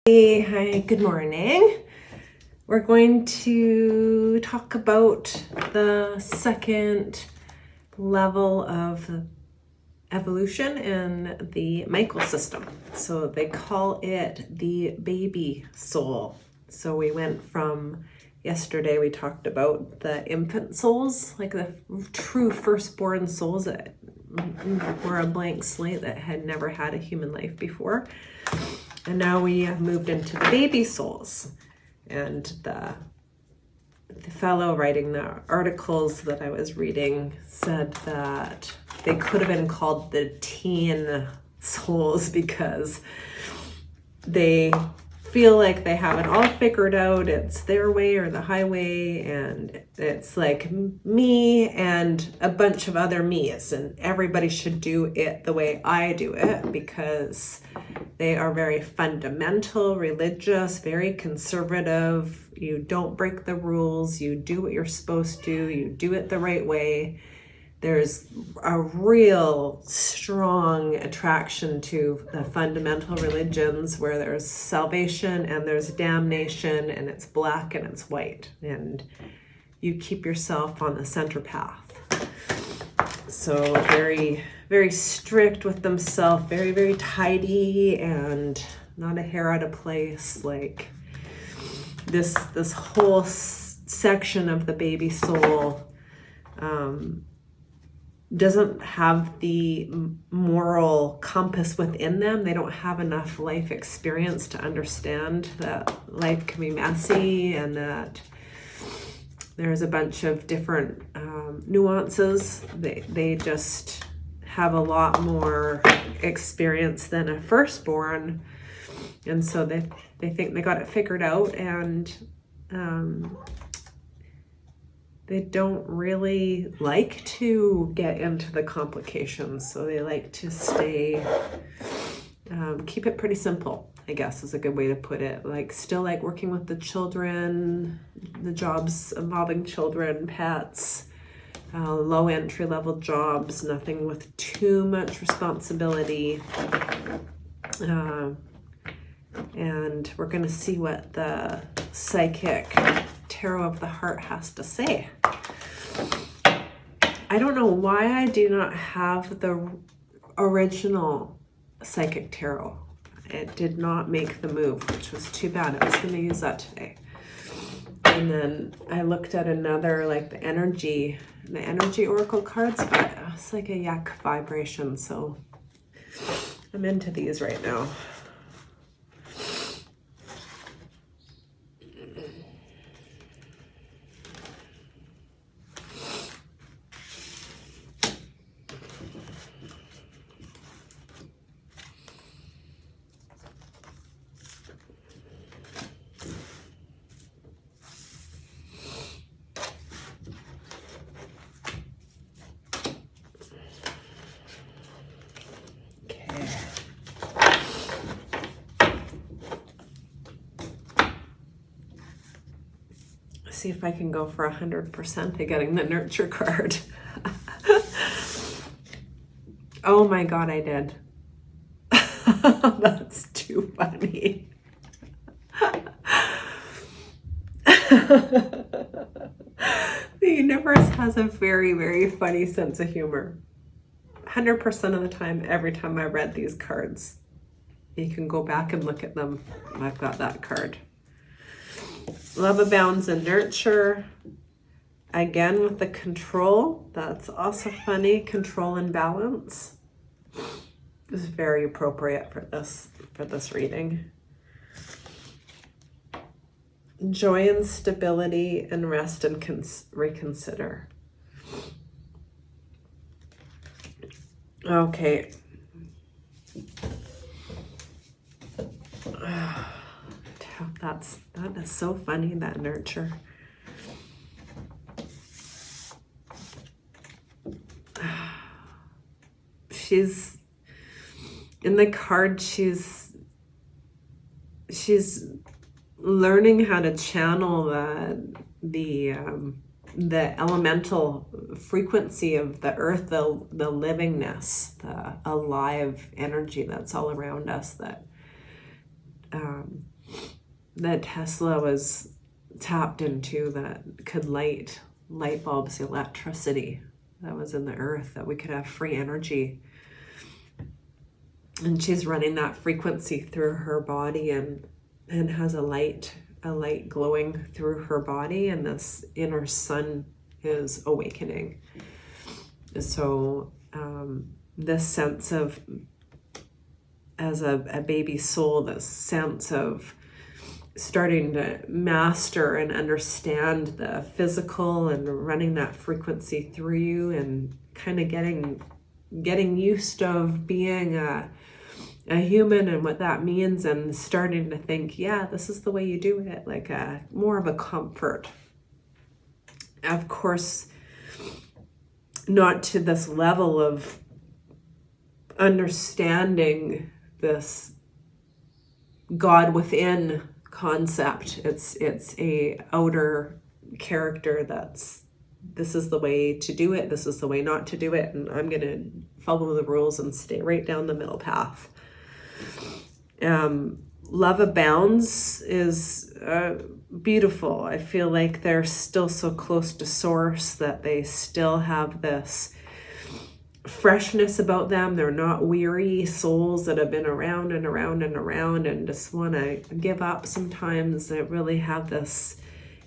Hey, hi, good morning. We're going to talk about the second level of evolution in the Michael system. So they call it the baby soul. So we went from yesterday, we talked about the infant souls, like the true firstborn souls that were a blank slate that had never had a human life before. And now we have moved into the baby souls. And the fellow writing the articles that I was reading said that they could have been called the teen souls because they feel like they have it all figured out. It's their way or the highway, and it's like me and a bunch of other me's, and everybody should do it the way I do it because they are very fundamental, religious, very conservative. You don't break the rules. You do what you're supposed to. You do it the right way. There's a real strong attraction to the fundamental religions where there's salvation and there's damnation, and it's black and it's white, and you keep yourself on the center path. So very, very strict with themselves, very, very tidy and not a hair out of place. Like this whole section of the baby soul doesn't have the moral compass within them. They don't have enough life experience to understand that life can be messy and that there's a bunch of different nuances. They just have a lot more experience than a firstborn, and so they think they got it figured out, and they don't really like to get into the complications. So they like to keep it pretty simple, I guess is a good way to put it. Like still like working with the children, the jobs involving children, pets, low entry level jobs, nothing with too much responsibility. And we're going to see what the psychic tarot of the heart has to say. I don't know why I do not have the original psychic tarot. It did not make the move, which was too bad. I was going to use that today. And then I looked at another, like the energy oracle cards, but it's like a yuck vibration. So I'm into these right now. See if I can go for 100% at getting the nurture card. Oh my God, I did. That's too funny. The universe has a very, very funny sense of humor. 100% of the time, every time I read these cards, you can go back and look at them. I've got that card. Love abounds in nurture. Again with the control. That's also funny. Control and balance is very appropriate for this reading. Joy and stability and rest and reconsider. Okay. That is so funny, that nurture. She's in the card, she's learning how to channel the elemental frequency of the earth, the livingness, the alive energy that's all around us, that that Tesla was tapped into, that could light bulbs, electricity that was in the earth, that we could have free energy. And she's running that frequency through her body and has a light glowing through her body, and this inner sun is awakening. So this sense of, as a baby soul, this sense of starting to master and understand the physical and running that frequency through you, and kind of getting used of being a human and what that means, and starting to think, yeah, this is the way you do it, like more of a comfort. Of course, not to this level of understanding this God within concept. It's a outer character this is the way to do it, this is the way not to do it, and I'm going to follow the rules and stay right down the middle path. Love abounds is beautiful. I feel like they're still so close to source, that they still have this freshness about them. They're not weary souls that have been around and around and around and just want to give up sometimes. They really have this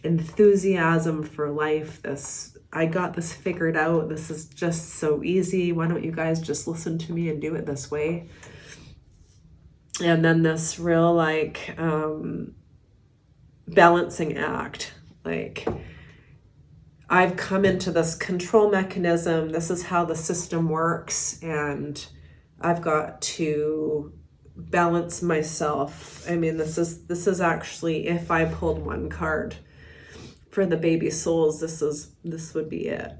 enthusiasm for life, this, I got this figured out, this is just so easy, why don't you guys just listen to me and do it this way? And then this real like balancing act, like, I've come into this control mechanism, this is how the system works, and I've got to balance myself. I mean, this is actually, if I pulled one card for the baby souls, this would be it.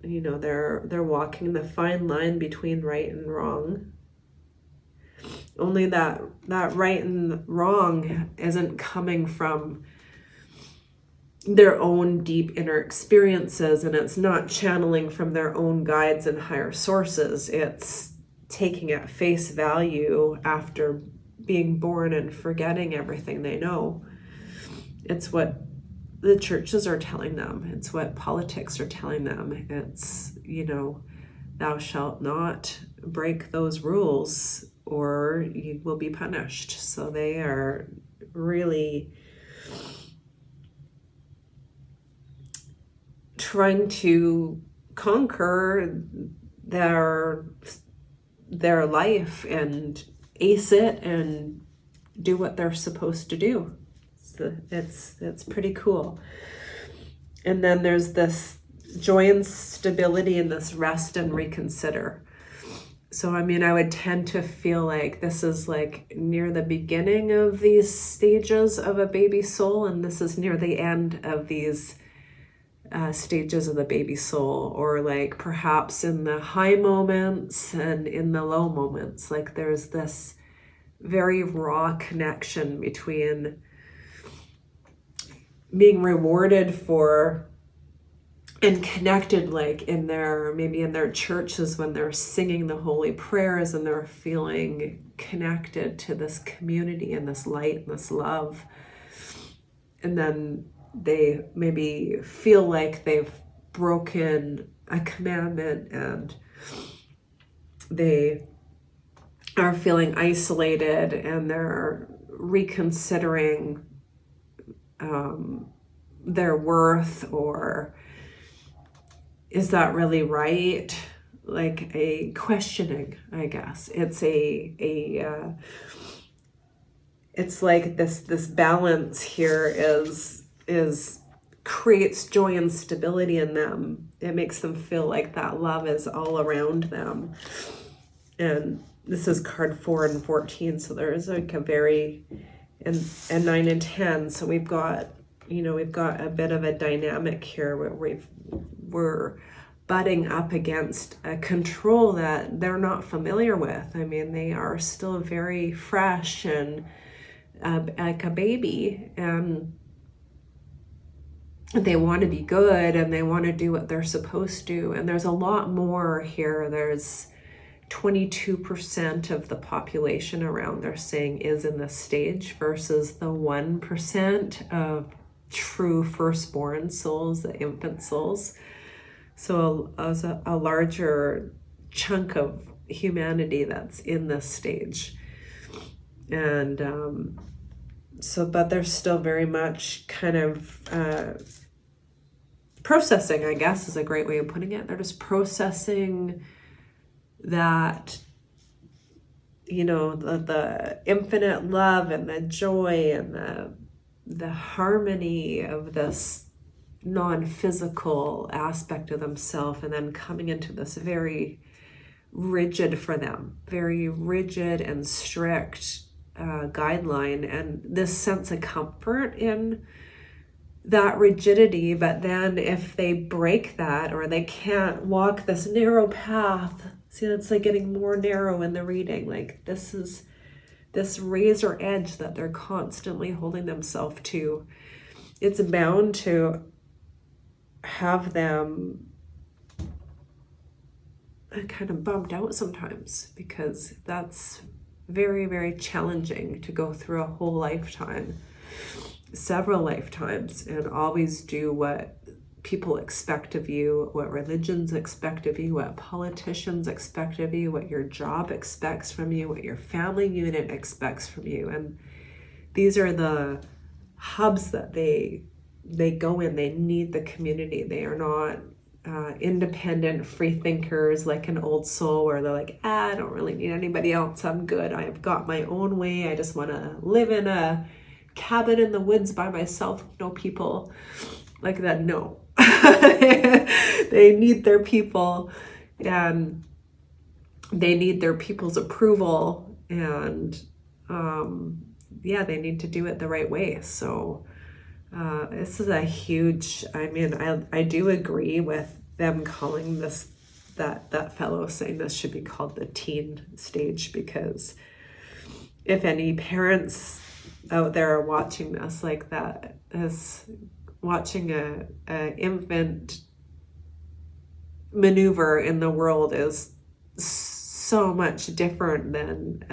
You know, they're walking the fine line between right and wrong. Only that right and wrong isn't coming from their own deep inner experiences, and it's not channeling from their own guides and higher sources. It's taking at face value after being born and forgetting everything they know. It's what the churches are telling them. It's what politics are telling them. It's, you know, thou shalt not break those rules or you will be punished. So they are really trying to conquer their life and ace it and do what they're supposed to do. So it's pretty cool. And then there's this joy and stability and this rest and reconsider. So, I mean, I would tend to feel like this is like near the beginning of these stages of a baby soul, and this is near the end of these stages of the baby soul, or like perhaps in the high moments and in the low moments. Like there's this very raw connection between being rewarded for and connected, like in their churches when they're singing the holy prayers and they're feeling connected to this community and this light and this love. And then they maybe feel like they've broken a commandment and they are feeling isolated and they're reconsidering their worth, or is that really right? Like a questioning, I guess. It's it's like this balance here is creates joy and stability in them. It makes them feel like that love is all around them. And this is card 4 and 14, so there is like a very and 9 and 10. So we've got a bit of a dynamic here where we're butting up against a control that they're not familiar with. I mean, they are still very fresh and like a baby, and they want to be good and they want to do what they're supposed to. And there's a lot more here. There's 22% of the population around, they're saying, is in this stage versus the 1% of true firstborn souls, the infant souls. So a larger chunk of humanity that's in this stage. And but they're still very much kind of processing, I guess is a great way of putting it. They're just processing that, the infinite love and the joy and the harmony of this non-physical aspect of themselves, and then coming into this very rigid for them, very rigid and strict guideline, and this sense of comfort in that rigidity. But then if they break that, or they can't walk this narrow path, see, that's like getting more narrow in the reading, like this is this razor edge that they're constantly holding themselves to. It's bound to have them kind of bummed out sometimes, because that's very, very challenging to go through a whole lifetime, several lifetimes, and always do what people expect of you, what religions expect of you, what politicians expect of you, what your job expects from you, what your family unit expects from you. And these are the hubs that they go in. They need the community. They are not independent free thinkers like an old soul, where they're like, I don't really need anybody else, I'm good, I've got my own way, I just want to live in a cabin in the woods by myself, no people like that. No. They need their people, and they need their people's approval, and they need to do it the right way. So this is a huge, I do agree with them calling this, that fellow saying this should be called the teen stage, because if any parents out there are watching this, like that is watching a infant maneuver in the world is so much different than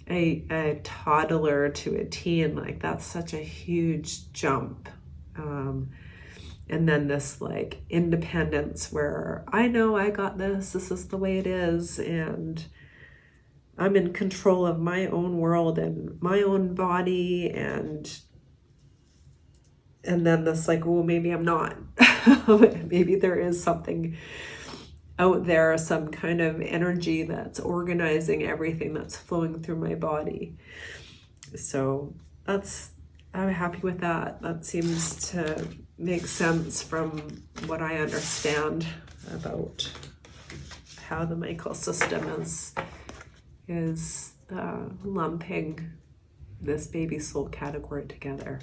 a toddler to a teen. Like that's such a huge jump. And then this like independence where I know I got this is the way it is, and I'm in control of my own world and my own body, and then this like, well, maybe I'm not. Maybe there is something out there, some kind of energy that's organizing everything that's flowing through my body. So I'm happy with that. That seems to make sense from what I understand about how the Michael system is lumping this baby soul category together.